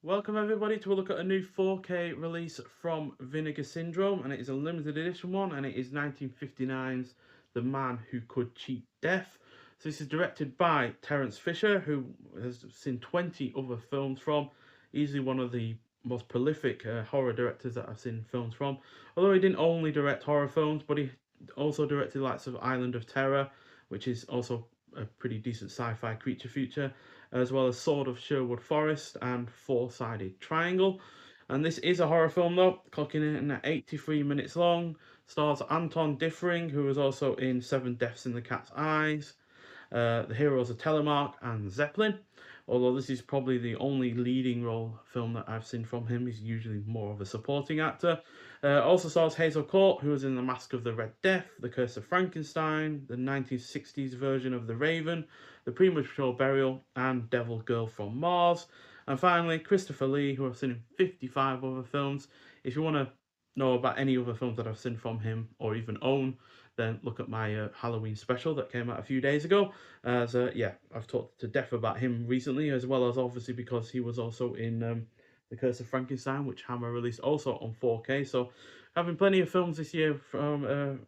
Welcome everybody to a look at a new 4K release from Vinegar Syndrome, and it is a limited edition one, and it is 1959's The Man Who Could Cheat Death. So this is directed by Terence Fisher, who has seen 20 other films from, easily one of the most prolific horror directors that I've seen films from. Although he didn't only direct horror films, but he also directed lots of Island of Terror, which is also a pretty decent sci-fi creature feature, as well as Sword of Sherwood Forest and Four-Sided Triangle. And this is a horror film though, clocking in at 83 minutes long. Stars Anton Diffring, who was also in Seven Deaths in the Cat's Eyes, The Heroes of Telemark, and Zeppelin. Although this is probably the only leading role film that I've seen from him, he's usually more of a supporting actor. Also stars Hazel Court, who was in The Mask of the Red Death, The Curse of Frankenstein, the 1960s version of The Raven, The Premature Burial, and Devil Girl from Mars. And finally, Christopher Lee, who I've seen in 55 other films. If you want to know about any other films that I've seen from him or even own, then look at my Halloween special that came out a few days ago. As yeah, I've talked to death about him recently, as well as obviously because he was also in The Curse of Frankenstein, which Hammer released also on 4K. So having plenty of films this year from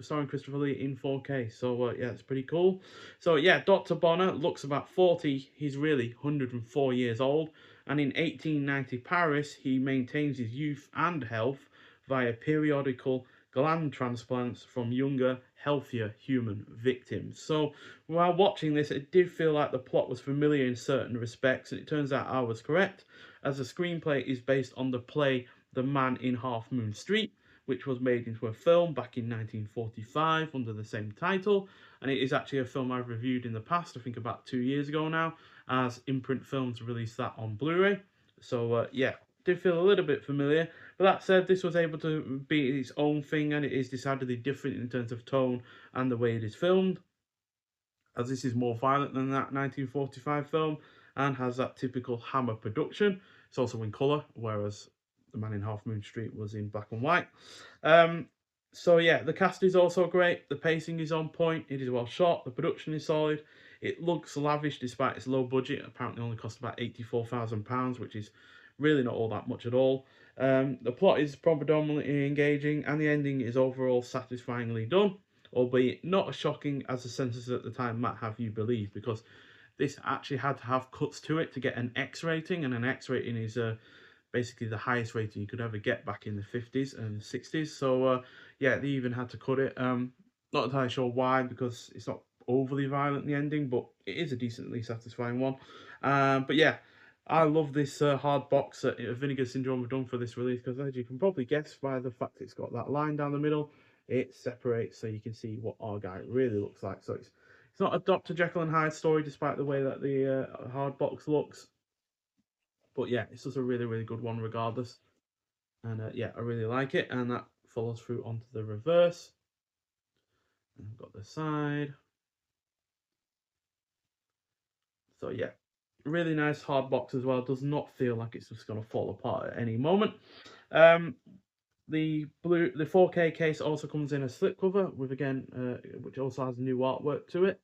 starring Christopher Lee in 4K. So yeah, it's pretty cool. So yeah, Dr. Bonner looks about 40. He's really 104 years old. And in 1890 Paris, he maintains his youth and health via periodical gland transplants from younger, healthier human victims. So while watching this, it did feel like the plot was familiar in certain respects, and it turns out I was correct, as the screenplay is based on the play The Man in Half Moon Street, which was made into a film back in 1945 under the same title, and it is actually a film I've reviewed in the past, I think about 2 years ago now, as Imprint Films released that on Blu-ray. So yeah, did feel a little bit familiar. But that said, this was able to be its own thing, and it is decidedly different in terms of tone and the way it is filmed, as this is more violent than that 1945 film and has that typical Hammer production. It's also in colour, whereas The Man in Half Moon Street was in black and white. Um, so yeah, the cast is also great. The pacing is on point. It is well shot. The production is solid. It looks lavish despite its low budget. Apparently, only cost about £84,000, which is really not all that much at all. The plot is predominantly engaging, and the ending is overall satisfyingly done, albeit not as shocking as the censors at the time might have you believe, because this actually had to have cuts to it to get an X rating, and an X rating is basically the highest rating you could ever get back in the 50s and 60s. So yeah, they even had to cut it. Not entirely sure why, because it's not overly violent, the ending, but it is a decently satisfying one. But yeah, I love this hard box that Vinegar Syndrome have done for this release, because as you can probably guess by the fact it's got that line down the middle, it separates so you can see what our guy really looks like. So it's not a Dr. Jekyll and Hyde story, despite the way that the hard box looks. But yeah, it's just a really good one regardless. And yeah, I really like it. And that follows through onto the reverse. And I've got the side. So yeah, really nice hard box as well. Does not feel like it's just going to fall apart at any moment. Um, the 4K case also comes in a slipcover with, again, which also has new artwork to it.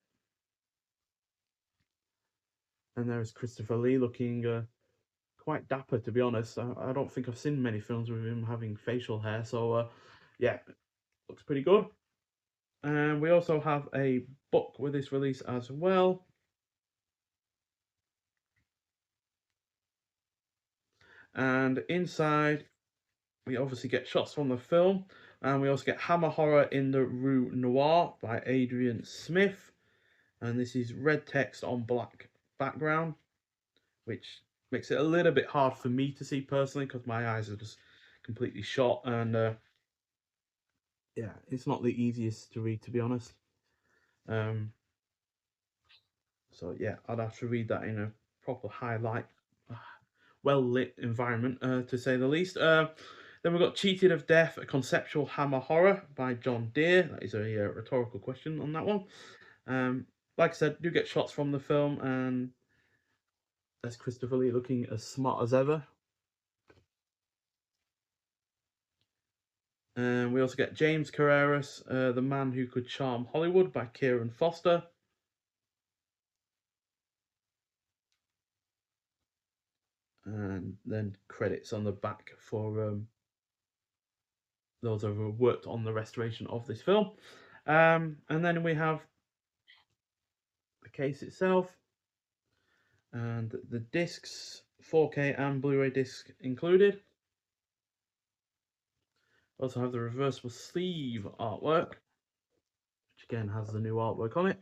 And there's Christopher Lee looking quite dapper, to be honest. I don't think I've seen many films with him having facial hair, so yeah, looks pretty good. And we also have a book with this release as well. And inside, we obviously get shots from the film, and we also get Hammer Horror in the Rue Noire by Adrian Smith. And this is red text on black background, which makes it a little bit hard for me to see personally, because my eyes are just completely shot, and yeah, it's not the easiest to read, to be honest. Um, so yeah, I'd have to read that in a proper highlight, well lit environment, to say the least. Then we've got Cheated of Death, a conceptual Hammer horror by John Deere. That is a rhetorical question on that one. Like I said, do get shots from the film, and there's Christopher Lee looking as smart as ever. And we also get James Carreras, The Man Who Could Charm Hollywood by Kieran Foster. and then credits on the back for those who have worked on the restoration of this film. And then we have the case itself and the discs, 4K and Blu-ray disc included. Also have the reversible sleeve artwork, which again has the new artwork on it.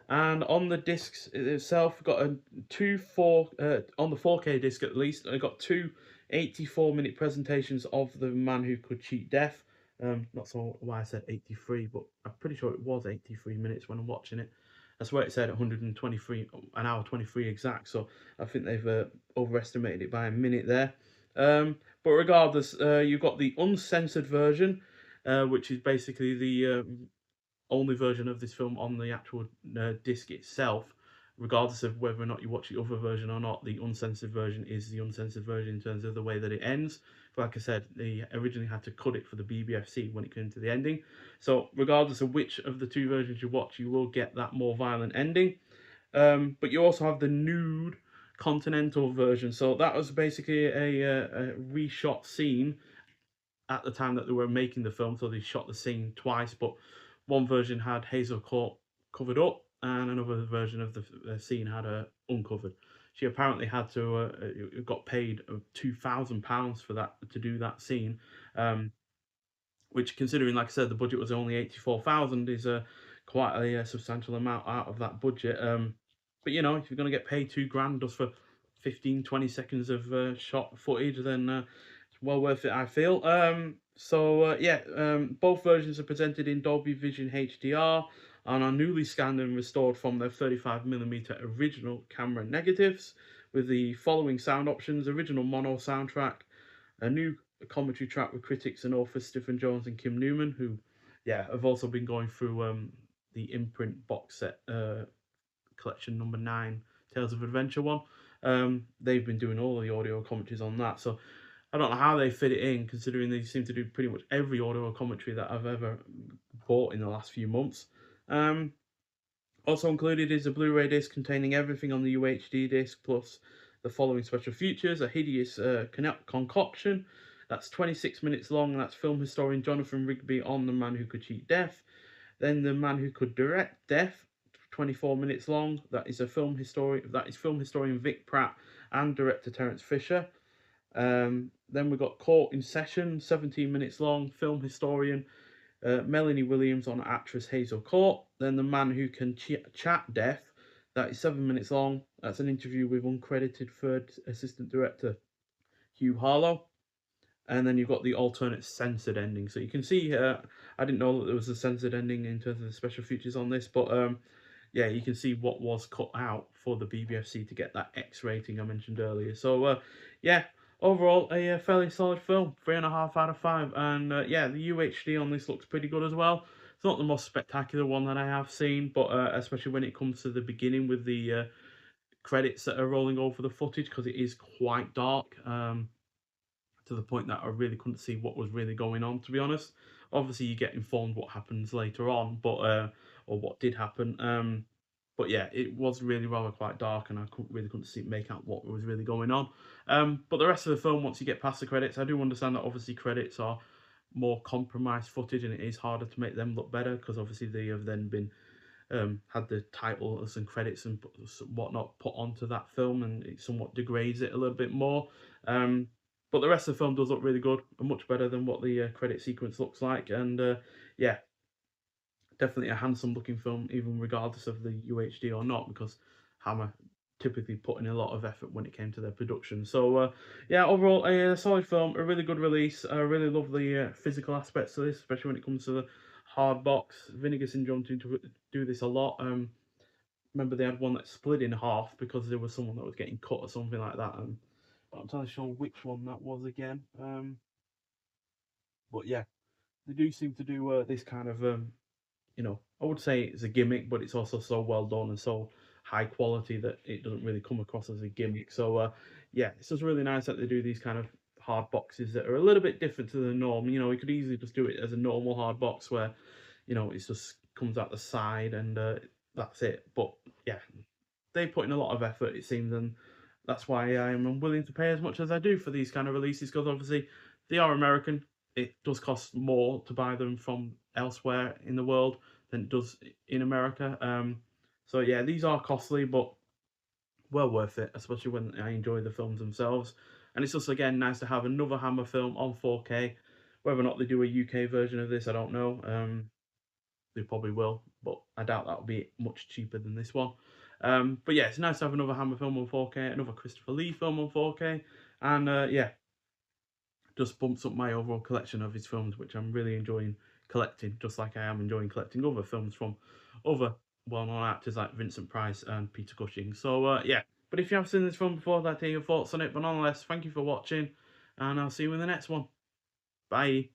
And on the discs itself, we've got on the 4K disc at least, I got two 84-minute presentations of The Man Who Could Cheat Death. Not sure why I said 83, but I'm pretty sure it was 83 minutes when I'm watching it. I swear it said 123, an hour 23 exact, so I think they've overestimated it by a minute there. But regardless, you've got the uncensored version, which is basically the only version of this film on the actual disc itself, regardless of whether or not you watch the other version or not. The uncensored version is the uncensored version in terms of the way that it ends. But like I said, they originally had to cut it for the BBFC when it came to the ending. So regardless of which of the two versions you watch, you will get that more violent ending. But you also have the nude continental version. So that was basically a reshot scene at the time that they were making the film, so they shot the scene twice, but one version had Hazel Court covered up, and another version of the scene had her uncovered. She apparently had to got paid £2,000 for that to do that scene, which, considering, like I said, the budget was only 84,000, is quite a substantial amount out of that budget. But you know, if you're going to get paid £2,000 just for 15-20 seconds of shot footage, then it's well worth it, I feel. Both versions are presented in Dolby Vision HDR and are newly scanned and restored from their 35mm original camera negatives, with the following sound options: original mono soundtrack, a new commentary track with critics and authors Stephen Jones and Kim Newman, who, yeah, have also been going through the imprint box set collection number 9, Tales of Adventure one. They've been doing all of the audio commentaries on that, so I don't know how they fit it in, considering they seem to do pretty much every audio commentary that I've ever bought in the last few months. Also included is a Blu-ray disc containing everything on the UHD disc, plus the following special features: a hideous concoction that's 26 minutes long, and that's film historian Jonathan Rigby on The Man Who Could Cheat Death. Then The Man Who Could Direct Death, 24 minutes long. That is film historian Vic Pratt and director Terence Fisher. Then we've got Court in Session, 17 minutes long, film historian Melanie Williams on actress Hazel Court. Then The Man Who Can Chat Death, that is 7 minutes long. That's an interview with uncredited third assistant director Hugh Harlow. And then you've got the alternate censored ending. So you can see, I didn't know that there was a censored ending in terms of the special features on this, but yeah, you can see what was cut out for the BBFC to get that X rating I mentioned earlier. So yeah, overall a fairly solid film, 3.5 out of 5. And yeah, the UHD on this looks pretty good as well. It's not the most spectacular one that I have seen, but especially when it comes to the beginning with the credits that are rolling over the footage, because it is quite dark. To the point that I really couldn't see what was really going on, to be honest. Obviously, you get informed what happens later on, but or what did happen. But yeah, it was really rather quite dark, and I couldn't see make out what was really going on. But the rest of the film, once you get past the credits, I do understand that obviously credits are more compromised footage, and it is harder to make them look better, because obviously they have then been had the titles and credits and whatnot put onto that film, and it somewhat degrades it a little bit more. But the rest of the film does look really good, and much better than what the credit sequence looks like. And yeah, definitely a handsome looking film, even regardless of the UHD or not, because Hammer typically put in a lot of effort when it came to their production. So yeah, overall a solid film, a really good release. I really love the physical aspects of this, especially when it comes to the hard box. Vinegar Syndrome do this a lot. Remember they had one that split in half because there was someone that was getting cut or something like that. I'm not entirely sure which one that was again. But yeah, they do seem to do this kind of I would say it's a gimmick, but it's also so well done and so high quality that it doesn't really come across as a gimmick. So yeah, it's just really nice that they do these kind of hard boxes that are a little bit different to the norm. You know, we could easily just do it as a normal hard box where, it just comes out the side and that's it. But yeah, they put in a lot of effort, it seems, and That's why I'm willing to pay as much as I do for these kind of releases, because obviously they are American. It does cost more to buy them from elsewhere in the world than it does in America. So yeah, these are costly, but well worth it, especially when I enjoy the films themselves. And it's just again nice to have another Hammer film on 4K. Whether or not they do a UK version of this, I don't know. They probably will, but I doubt that'll be much cheaper than this one. But yeah, it's nice to have another Hammer film on 4K, another Christopher Lee film on 4K, and yeah, just bumps up my overall collection of his films, which I'm really enjoying collecting, just like I am enjoying collecting other films from other well-known actors like Vincent Price and Peter Cushing. So yeah, but if you have seen this film before, I'd like to hear your thoughts on it. But nonetheless, thank you for watching, and I'll see you in the next one. Bye.